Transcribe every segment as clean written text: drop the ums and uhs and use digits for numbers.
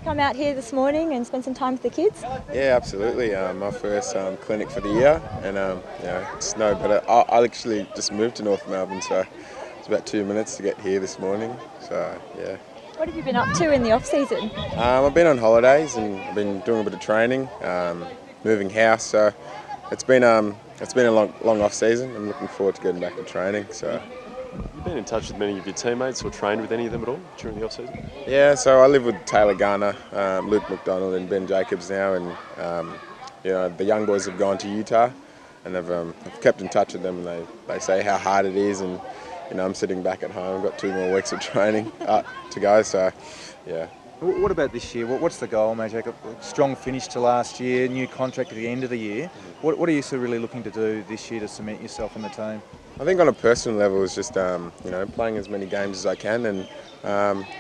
come out here this morning and spend some time with the kids? Yeah, absolutely. My first clinic for the year, and it's no better. I actually just moved to North Melbourne, so it's about 2 minutes to get here this morning. So yeah. What have you been up to in the off season? I've been on holidays and I've been doing a bit of training, moving house. So it's been a long off season. I'm looking forward to getting back to training. So. You've been in touch with many of your teammates or trained with any of them at all during the off-season? Yeah, so I live with Taylor Garner, Luke McDonald and Ben Jacobs now, and the young boys have gone to Utah, and I've kept in touch with them, and they say how hard it is, and I'm sitting back at home. I've got 2 more weeks of training to go, so yeah. What about this year? What's the goal, Majak? A strong finish to last year, new contract at the end of the year. What are you sort of really looking to do this year to cement yourself in the team? I think on a personal level, it's just playing as many games as I can, and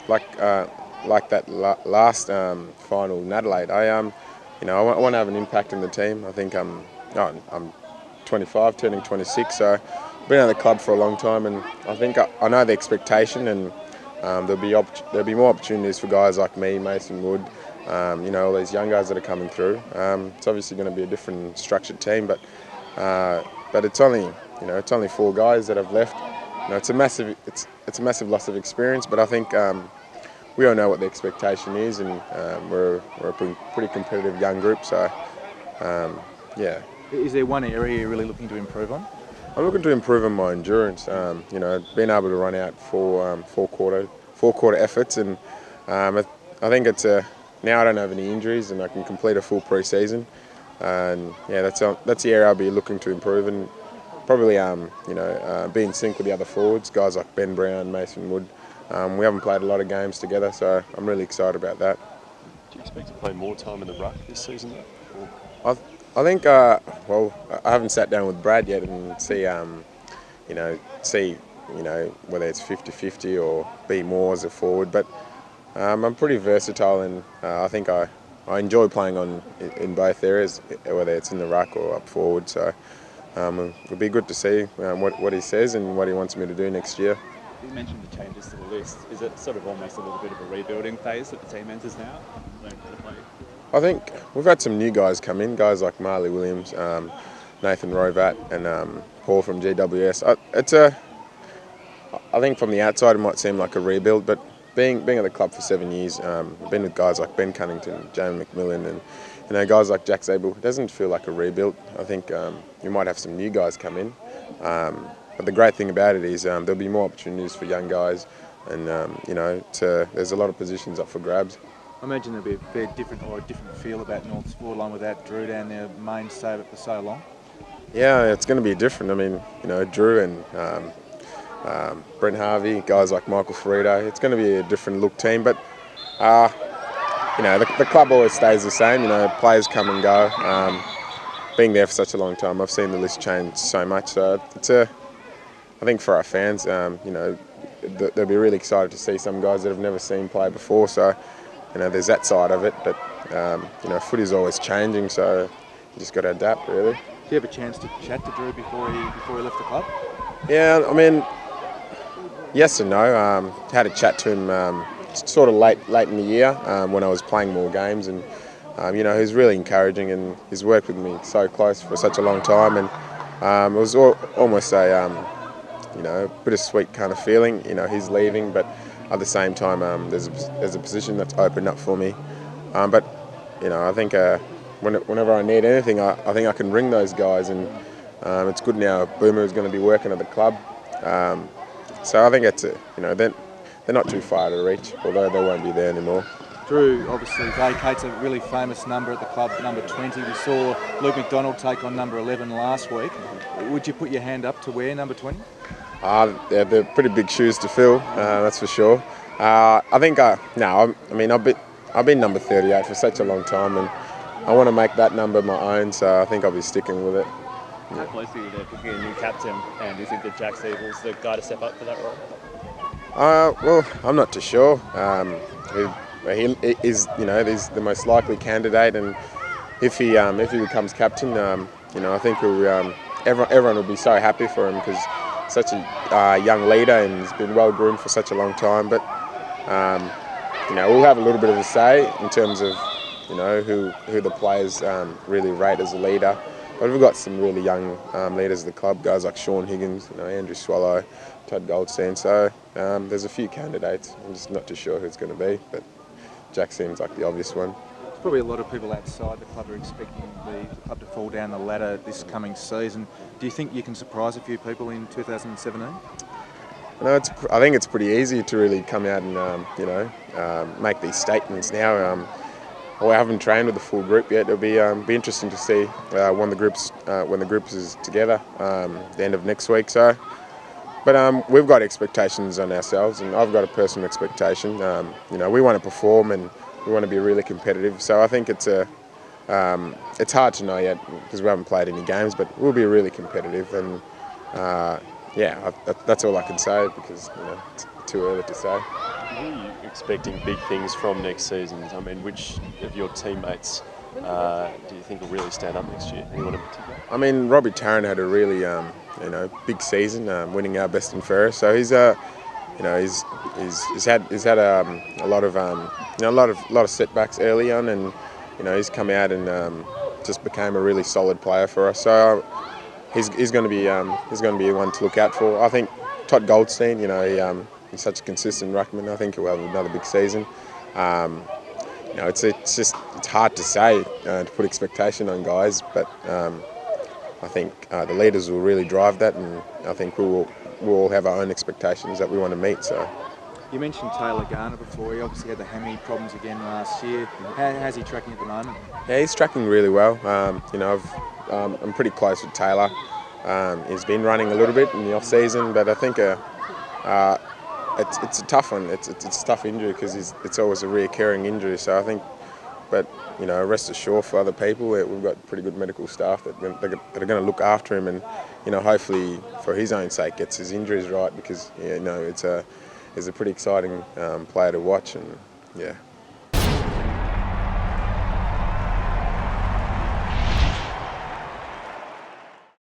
like that last final in Adelaide, I want to have an impact in the team. I think I'm 25, turning 26, so I've been at the club for a long time, and I think I know the expectation, and there'll be more opportunities for guys like me, Mason Wood, all these young guys that are coming through. It's obviously going to be a different structured team, but it's only 4 guys that have left. It's a massive loss of experience, but I think we all know what the expectation is, and we're a pretty competitive young group. So yeah. Is there one area you're really looking to improve on? I'm looking to improve on my endurance. Being able to run out for four quarter efforts, and I think now I don't have any injuries, and I can complete a full pre-season. And yeah, that's the area I'll be looking to improve, and probably be in sync with the other forwards, guys like Ben Brown, Mason Wood. We haven't played a lot of games together, so I'm really excited about that. Do you expect to play more time in the ruck this season, though? I think I haven't sat down with Brad yet and see whether it's 50-50 or be more as a forward, but I'm pretty versatile, and I think I enjoy playing in both areas, whether it's in the ruck or up forward. So it'll be good to see what he says and what he wants me to do next year. You mentioned the changes to the list. Is it sort of almost a little bit of a rebuilding phase that the team enters now? I think we've had some new guys come in, guys like Marley Williams, Nathan Rovat, and Paul from GWS. I think from the outside it might seem like a rebuild, but being at the club for 7 years, I've been with guys like Ben Cunnington, James McMillan, and guys like Jack Zabel. It doesn't feel like a rebuild. I think you might have some new guys come in, but the great thing about it is there'll be more opportunities for young guys, and there's a lot of positions up for grabs. I imagine there'll be a very different feel about North's forward line without Drew down there mainstay for so long. Yeah, it's going to be different. I mean, Drew and Brent Harvey, guys like Michael Ferrito. It's going to be a different look team, but the club always stays the same. Players come and go. Being there for such a long time, I've seen the list change so much. So I think for our fans, they'll be really excited to see some guys that have never seen play before. So there's that side of it, but footy's always changing, so you just got to adapt, really. Did you have a chance to chat to Drew before he left the club? Yeah, I mean, yes and no. Had a chat to him sort of late in the year when I was playing more games, and he was really encouraging, and he's worked with me so close for such a long time, and it was almost a bittersweet kind of feeling. He's leaving, but at the same time, there's a position that's opened up for me. But I think whenever I need anything, I think I can ring those guys, and it's good now. Boomer is going to be working at the club, so I think they're not too far to reach, although they won't be there anymore. Drew obviously vacates a really famous number at the club, number 20. We saw Luke McDonald take on number 11 last week. Would you put your hand up to wear number 20? They're pretty big shoes to fill, that's for sure. I think I've been number 38 for such a long time, and I want to make that number my own, so I think I'll be sticking with it. How close are you to picking a new captain, and do you think that Jack Zabel's the guy to step up for that role? Well, I'm not too sure. He is, he's the most likely candidate, and if he becomes captain, I think everyone will be so happy for him, because such a young leader, and he's been well groomed for such a long time. But we'll have a little bit of a say in terms of, who the players really rate as a leader. But we've got some really young leaders of the club, guys like Sean Higgins, Andrew Swallow, Todd Goldstein. So there's a few candidates. I'm just not too sure who it's going to be, but Jack seems like the obvious one. There's probably a lot of people outside the club are expecting the club to fall down the ladder this coming season. Do you think you can surprise a few people in 2017? I think it's pretty easy to really come out and make these statements now. I haven't trained with the full group yet. It'll be interesting to see when the group is together the end of next week. So, but we've got expectations on ourselves, and I've got a personal expectation. We want to perform and we want to be really competitive. So I think it's hard to know yet because we haven't played any games, but we'll be really competitive and. That's all I can say because it's too early to say. Who are you expecting big things from next season? I mean, which of your teammates do you think will really stand up next year? Anyone in particular? I mean, Robbie Tarrant had a really big season, winning our best and fairest. So he's had a lot of setbacks early on, and he's come out and just became a really solid player for us. So. He's going to be one to look out for. I think Todd Goldstein, he's such a consistent ruckman. I think he'll have another big season. It's hard to say to put expectation on guys, but I think the leaders will really drive that, and I think we'll all have our own expectations that we want to meet. So. You mentioned Taylor Garner before. He obviously had the hammy problems again last year. How's he tracking at the moment? Yeah, he's tracking really well. I'm pretty close with Taylor. He's been running a little bit in the off season, but I think it's a tough one. It's a tough injury because it's always a reoccurring injury. So I think, but rest assured for other people, we've got pretty good medical staff that are going to look after him, and hopefully for his own sake gets his injuries right because it's a pretty exciting player to watch, and yeah.